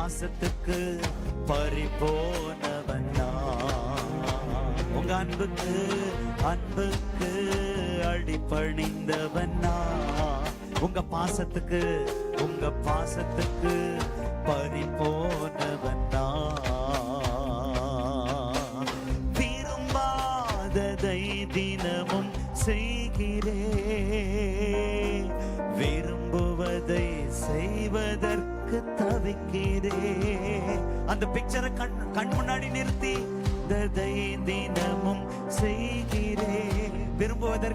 பாசத்துக்கு பறிபோனவன் நான். உங்க அன்புக்கு அடிபணிந்தவன் நான். உங்க பாசத்துக்கு பறிபோனவன் நான். விரும்பாததை தினமும் செய்கிறேன், விரும்புவதை செய்வதற்கு தவிக்கிறேன். அந்த பிக்சரை கண் முன்னாடி நிறுத்தி தினமும் செய்கிறேன், விரும்புவதை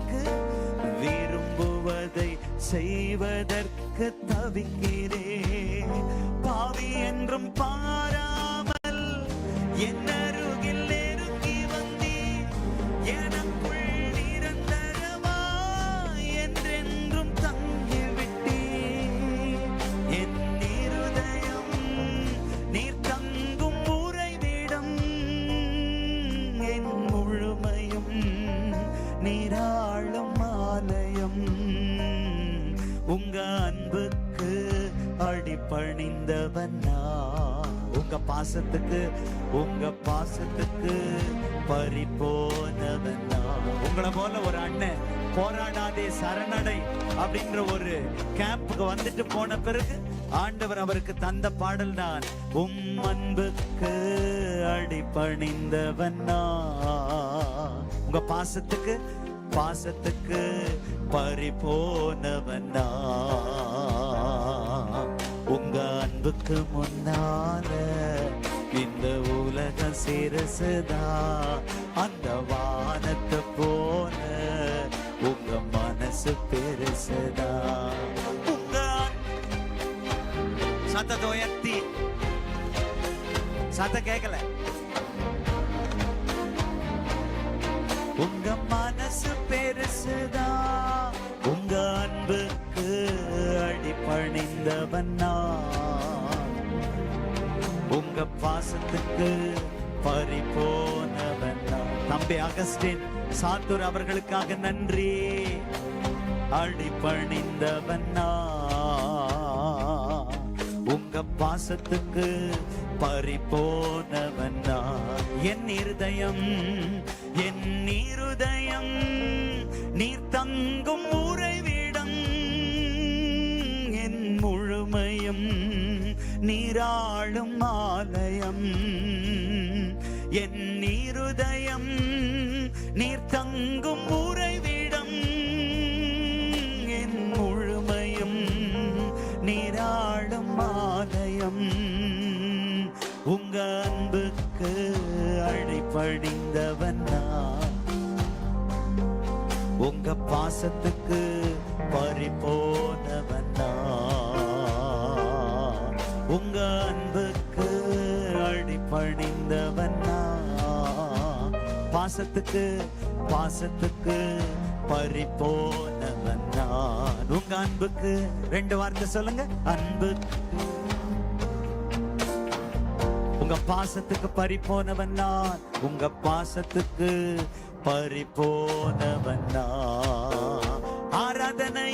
செய்வதற்கு தவிக்கிறேன். பாவி என்றும் பாராமல் என் அருகில் நெருங்கி வந்தீ, எனக்குள் நிரந்தரமாய் என்றென்றும் தங்கிவிட்டீ. என் இருதயம் நீர் தங்கும் உறைவிடம், என் முழுமையும் நீராளும் ஆலயம். உங்க அன்புக்கு அடிபணிந்தவன் நான். உங்க பாசத்துக்கு பறிபோனவன் நான். உங்களை போல ஒரு அண்ணன் போராடாதே சரணடை அப்படின்ற ஒரு கேம்புக்கு வந்துட்டு போன பிறகு ஆண்டவர் அவருக்கு தந்த பாடல் நான். அன்புக்கு அடிபணிந்தவன் நான். உங்க பாசத்துக்கு பறிபோனவன் நான். உங்க அன்புக்கு முன்னால இந்த உலகம் சிறுசுதா, அந்த வானத்தை போல உங்க மனசு பெருசுதா. உங்க சத்தத்தை உயர்த்தி, சத்தம் கேட்கல. உங்க மனசு பெருசுதா, உங்க அன்புக்கு அடிபணிந்தவன் நான். உங்க பாசத்துக்கு பறிபோனவன் நான். தம்பி அகஸ்டின் சாத்தூர் அவர்களுக்காக நன்றி. அடிபணிந்தவன் நான். உங்க பாசத்துக்கு பறிபோனவன் நான். என் இருதயம் நீர் தங்கும் உறைவிடம், என் முழுமையும் நீராளும் ஆலயம். என் இருதயம் நீர் தங்கும் உறைவிடம், என் முழுமையும் நீராளும் ஆலயம். உங்க அன்புக்கு அடிபணிந்தவன் நான். உங்க பாசத்துக்கு பறிபோனவன் நான். உங்க அன்புக்கு அடிபணிந்தவன் நான். பாசத்துக்கு பறிபோனவன் நான். உங்க அன்புக்கு 2 வார்த்தை சொல்லுங்க. அன்புக்கு, உங்க பாசத்துக்கு பறிபோனவன் நான். உங்க பாசத்துக்கு பறிபோனவன் நான். ஆராதனை